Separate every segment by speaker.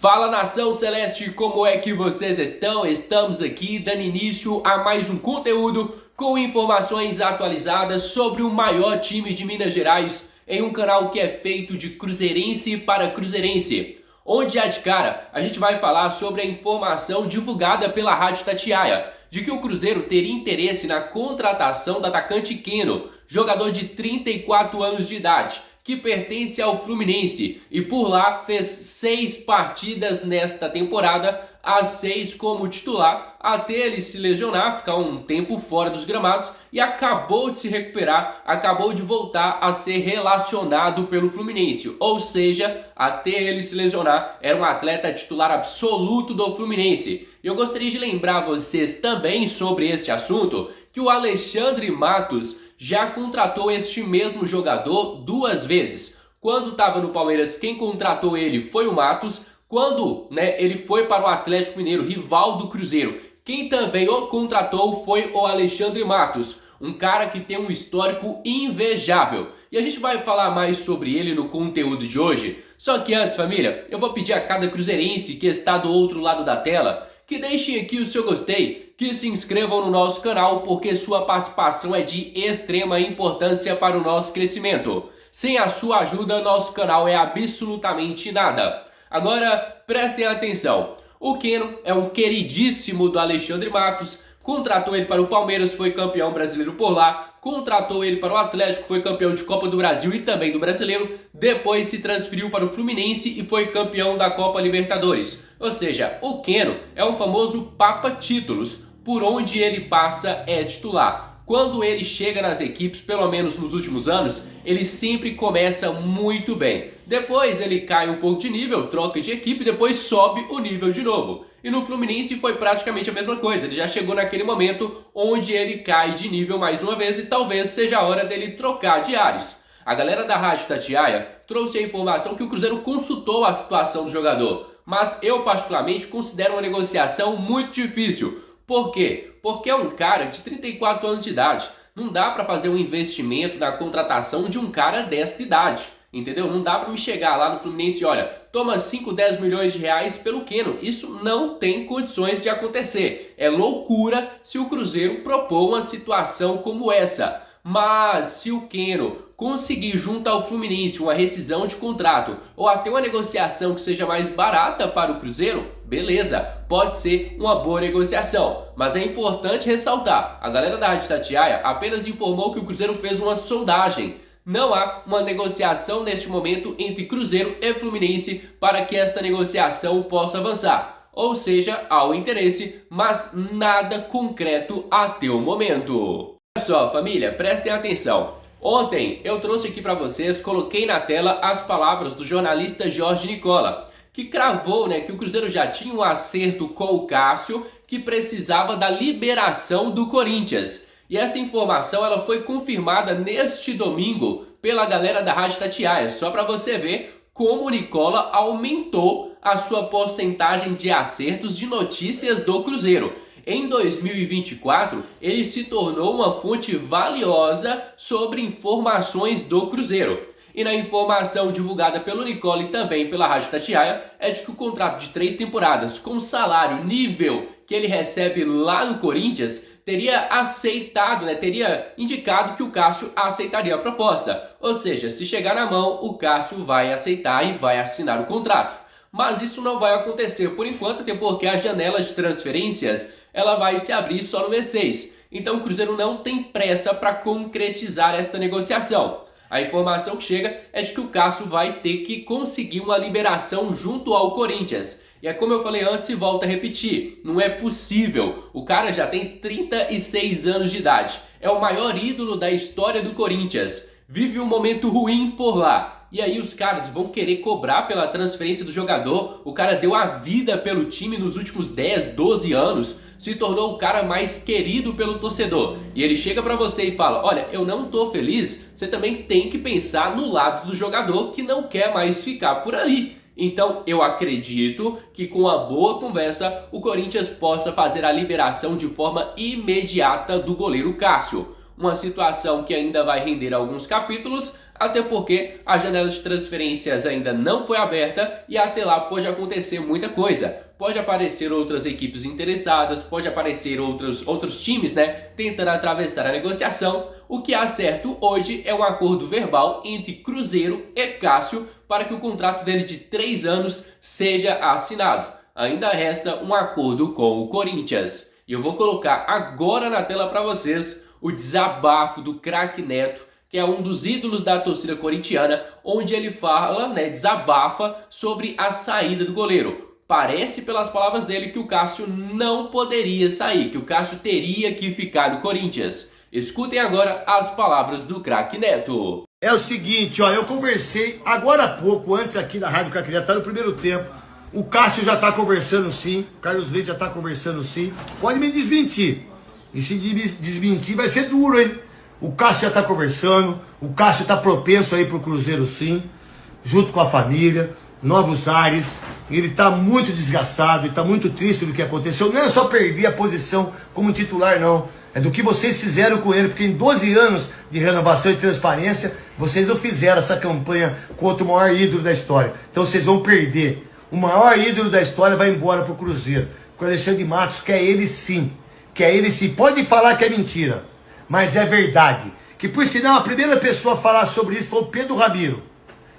Speaker 1: Fala, nação celeste, como é que vocês estão? Estamos aqui dando início a mais um conteúdo com informações atualizadas sobre o maior time de Minas Gerais em um canal que é feito de cruzeirense para cruzeirense. Onde já de cara a gente vai falar sobre a informação divulgada pela Rádio Itatiaia de que o Cruzeiro teria interesse na contratação do atacante Keno, jogador de 34 anos de idade, que pertence ao Fluminense e por lá fez 6 partidas nesta temporada, as 6 como titular, até ele se lesionar, ficar um tempo fora dos gramados e acabou de se recuperar, acabou de voltar a ser relacionado pelo Fluminense, ou seja, até ele se lesionar era um atleta titular absoluto do Fluminense. Eu gostaria de lembrar vocês também sobre este assunto, que o Alexandre Matos já contratou este mesmo jogador 2 vezes. Quando estava no Palmeiras, quem contratou ele foi o Matos. Quando ele foi para o Atlético Mineiro, rival do Cruzeiro, quem também o contratou foi o Alexandre Matos, um cara que tem um histórico invejável. E a gente vai falar mais sobre ele no conteúdo de hoje. Só que antes, família, eu vou pedir a cada cruzeirense que está do outro lado da tela que deixem aqui o seu gostei, que se inscrevam no nosso canal, porque sua participação é de extrema importância para o nosso crescimento. Sem a sua ajuda, nosso canal é absolutamente nada. Agora, prestem atenção. O Keno é um queridíssimo do Alexandre Matos, contratou ele para o Palmeiras, foi campeão brasileiro por lá, contratou ele para o Atlético, foi campeão de Copa do Brasil e também do Brasileiro, depois se transferiu para o Fluminense e foi campeão da Copa Libertadores. Ou seja, o Keno é um famoso papa títulos, por onde ele passa é titular. Quando ele chega nas equipes, pelo menos nos últimos anos, ele sempre começa muito bem. Depois ele cai um pouco de nível, troca de equipe, depois sobe o nível de novo. E no Fluminense foi praticamente a mesma coisa, ele já chegou naquele momento onde ele cai de nível mais uma vez e talvez seja a hora dele trocar de ares. A galera da Rádio Itatiaia trouxe a informação que o Cruzeiro consultou a situação do jogador, mas eu particularmente considero uma negociação muito difícil. Por quê? Porque é um cara de 34 anos de idade. Não dá para fazer um investimento na contratação de um cara desta idade, entendeu? Não dá para me chegar lá no Fluminense e olha, toma 5, 10 milhões de reais pelo Keno. Isso não tem condições de acontecer. É loucura se o Cruzeiro propor uma situação como essa. Mas se o Keno conseguir junto ao Fluminense uma rescisão de contrato ou até uma negociação que seja mais barata para o Cruzeiro, beleza, pode ser uma boa negociação. Mas é importante ressaltar, a galera da Rádio Itatiaia apenas informou que o Cruzeiro fez uma sondagem. Não há uma negociação neste momento entre Cruzeiro e Fluminense para que esta negociação possa avançar. Ou seja, há o interesse, mas nada concreto até o momento. Olha só, família, prestem atenção. Ontem eu trouxe aqui para vocês, coloquei na tela as palavras do jornalista Jorge Nicola, que cravou que o Cruzeiro já tinha um acerto com o Cássio, que precisava da liberação do Corinthians. E esta informação ela foi confirmada neste domingo pela galera da Rádio Itatiaia, só para você ver como o Nicola aumentou a sua porcentagem de acertos de notícias do Cruzeiro. Em 2024, ele se tornou uma fonte valiosa sobre informações do Cruzeiro. E na informação divulgada pelo Nicola e também pela Rádio Itatiaia, é de que o contrato de 3 temporadas com salário nível que ele recebe lá no Corinthians teria aceitado, teria indicado que o Cássio aceitaria a proposta. Ou seja, se chegar na mão, o Cássio vai aceitar e vai assinar o contrato. Mas isso não vai acontecer por enquanto, até porque a janela de transferências ela vai se abrir só no mês 6. Então o Cruzeiro não tem pressa para concretizar esta negociação. A informação que chega é de que o Cássio vai ter que conseguir uma liberação junto ao Corinthians. E é como eu falei antes e volto a repetir, não é possível. O cara já tem 36 anos de idade, é o maior ídolo da história do Corinthians, vive um momento ruim por lá. E aí os caras vão querer cobrar pela transferência do jogador. O cara deu a vida pelo time nos últimos 10, 12 anos, se tornou o cara mais querido pelo torcedor. E ele chega pra você e fala, olha, eu não tô feliz, você também tem que pensar no lado do jogador que não quer mais ficar por aí. Então eu acredito que com uma boa conversa o Corinthians possa fazer a liberação de forma imediata do goleiro Cássio. Uma situação que ainda vai render alguns capítulos, até porque a janela de transferências ainda não foi aberta e até lá pode acontecer muita coisa. Pode aparecer outras equipes interessadas, pode aparecer outros times, tentando atravessar a negociação. O que há certo hoje é um acordo verbal entre Cruzeiro e Cássio para que o contrato dele de 3 anos seja assinado. Ainda resta um acordo com o Corinthians. E eu vou colocar agora na tela para vocês o desabafo do craque Neto, que é um dos ídolos da torcida corintiana, onde ele fala, desabafa sobre a saída do goleiro. Parece, pelas palavras dele, que o Cássio não poderia sair, que o Cássio teria que ficar no Corinthians. Escutem agora as palavras do craque Neto.
Speaker 2: É o seguinte, eu conversei agora há pouco, antes aqui da Rádio Craque Neto, tá no primeiro tempo. O Cássio já tá conversando sim, o Carlos Leite já tá conversando sim. Pode me desmentir. E se desmentir vai ser duro, hein? O Cássio já tá conversando, o Cássio tá propenso aí pro Cruzeiro sim, junto com a família, novos ares. Ele tá muito desgastado e tá muito triste do que aconteceu. Não é só perder a posição como titular, não. É do que vocês fizeram com ele, porque em 12 anos de renovação e transparência, vocês não fizeram essa campanha contra o maior ídolo da história. Então vocês vão perder. O maior ídolo da história vai embora pro Cruzeiro. O Alexandre Matos quer ele sim. Quer ele sim. Pode falar que é mentira, mas é verdade. Que por sinal, a primeira pessoa a falar sobre isso foi o Pedro Ramiro,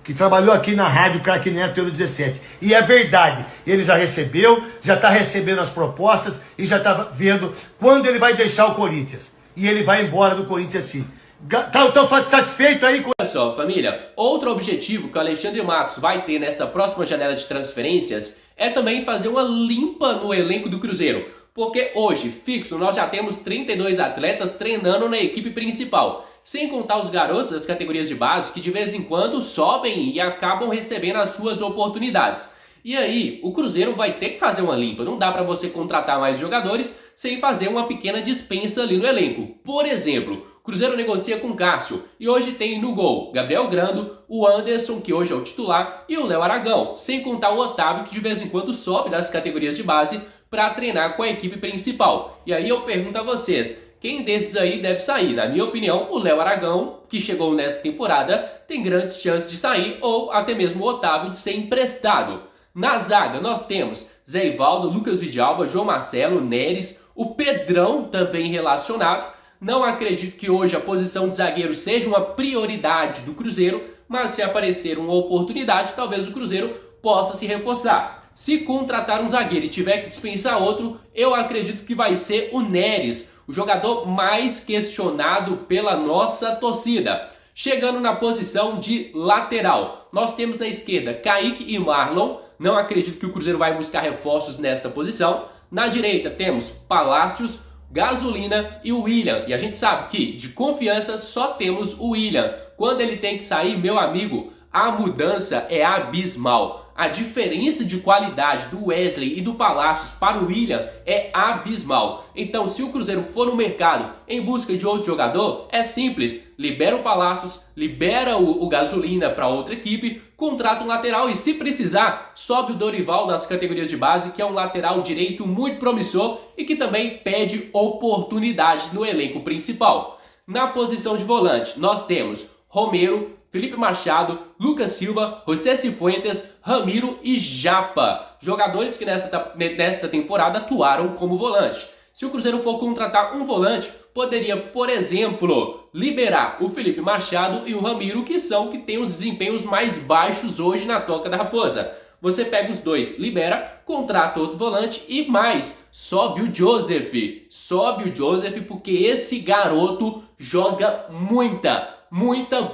Speaker 2: que trabalhou aqui na Rádio Craque Neto pelo 17. E é verdade. Ele já recebeu, já está recebendo as propostas e já está vendo quando ele vai deixar o Corinthians. E ele vai embora do Corinthians sim. Estão satisfeito aí com...
Speaker 1: Olha só, família, outro objetivo que o Alexandre Matos vai ter nesta próxima janela de transferências é também fazer uma limpa no elenco do Cruzeiro. Porque hoje, fixo, nós já temos 32 atletas treinando na equipe principal. Sem contar os garotos das categorias de base que de vez em quando sobem e acabam recebendo as suas oportunidades. E aí, o Cruzeiro vai ter que fazer uma limpa. Não dá para você contratar mais jogadores sem fazer uma pequena dispensa ali no elenco. Por exemplo, o Cruzeiro negocia com Cássio e hoje tem no gol Gabriel Grando, o Anderson, que hoje é o titular, e o Léo Aragão. Sem contar o Otávio, que de vez em quando sobe das categorias de base para treinar com a equipe principal. E aí eu pergunto a vocês, quem desses aí deve sair? Na minha opinião, o Léo Aragão, que chegou nesta temporada, tem grandes chances de sair, ou até mesmo o Otávio de ser emprestado. Na zaga nós temos Zé Ivaldo, Lucas Vidalba, João Marcelo, Neres, o Pedrão também relacionado. Não acredito que hoje a posição de zagueiro seja uma prioridade do Cruzeiro, mas se aparecer uma oportunidade, talvez o Cruzeiro possa se reforçar. Se contratar um zagueiro e tiver que dispensar outro, eu acredito que vai ser o Neres, o jogador mais questionado pela nossa torcida. Chegando na posição de lateral, nós temos na esquerda Kaique e Marlon. Não acredito que o Cruzeiro vai buscar reforços nesta posição. Na direita temos Palácios, Gasolina e o William. E a gente sabe que de confiança só temos o William. Quando ele tem que sair, meu amigo, a mudança é abismal. A diferença de qualidade do Wesley e do Palácios para o William é abismal. Então, se o Cruzeiro for no mercado em busca de outro jogador, é simples. Libera o Palácios, libera o Gasolina para outra equipe, contrata um lateral e, se precisar, sobe o Dorival das categorias de base, que é um lateral direito muito promissor e que também pede oportunidade no elenco principal. Na posição de volante, nós temos Romero, Felipe Machado, Lucas Silva, José Cifuentes, Ramiro e Japa. Jogadores que nesta temporada atuaram como volante. Se o Cruzeiro for contratar um volante, poderia, por exemplo, liberar o Felipe Machado e o Ramiro, que têm os desempenhos mais baixos hoje na Toca da Raposa. Você pega os dois, libera, contrata outro volante e mais, sobe o Joseph. Sobe o Joseph porque esse garoto joga muita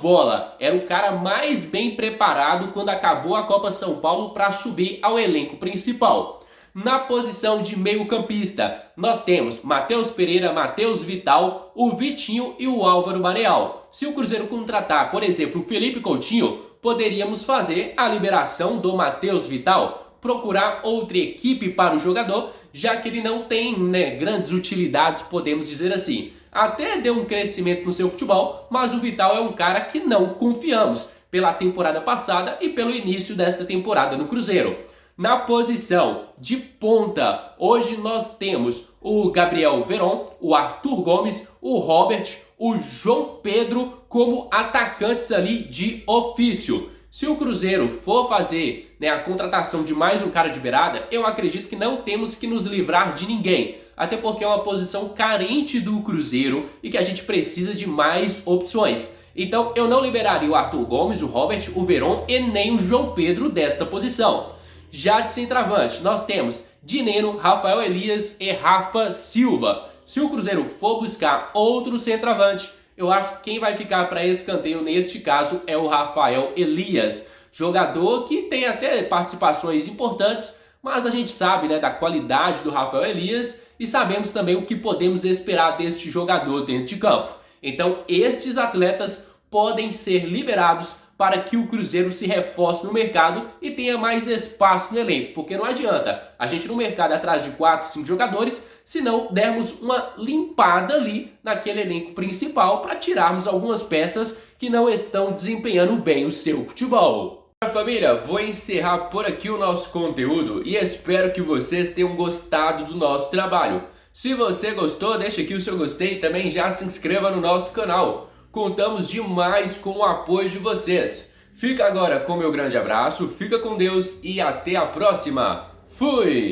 Speaker 1: bola. Era o cara mais bem preparado quando acabou a Copa São Paulo para subir ao elenco principal. Na posição de meio campista, nós temos Matheus Pereira, Matheus Vital, o Vitinho e o Álvaro Mareal. Se o Cruzeiro contratar, por exemplo, o Felipe Coutinho, poderíamos fazer a liberação do Matheus Vital, procurar outra equipe para o jogador, já que ele não tem grandes utilidades, podemos dizer assim. Até deu um crescimento no seu futebol, mas o Vital é um cara que não confiamos pela temporada passada e pelo início desta temporada no Cruzeiro. Na posição de ponta, hoje nós temos o Gabriel Veron, o Arthur Gomes, o Robert, o João Pedro como atacantes ali de ofício. Se o Cruzeiro for fazer, né, a contratação de mais um cara de beirada, eu acredito que não temos que nos livrar de ninguém. Até porque é uma posição carente do Cruzeiro e que a gente precisa de mais opções. Então eu não liberaria o Arthur Gomes, o Robert, o Veron e nem o João Pedro desta posição. Já de centroavante, nós temos Dineno, Rafael Elias e Rafa Silva. Se o Cruzeiro for buscar outro centroavante, eu acho que quem vai ficar para escanteio neste caso é o Rafael Elias. Jogador que tem até participações importantes, mas a gente sabe, né, da qualidade do Rafael Elias e sabemos também o que podemos esperar deste jogador dentro de campo. Então estes atletas podem ser liberados para que o Cruzeiro se reforce no mercado e tenha mais espaço no elenco. Porque não adianta a gente no mercado atrás de 4, 5 jogadores, se não dermos uma limpada ali naquele elenco principal para tirarmos algumas peças que não estão desempenhando bem o seu futebol. Família, vou encerrar por aqui o nosso conteúdo e espero que vocês tenham gostado do nosso trabalho. Se você gostou, deixa aqui o seu gostei e também já se inscreva no nosso canal. Contamos demais com o apoio de vocês. Fica agora com meu grande abraço, fica com Deus e até a próxima. Fui!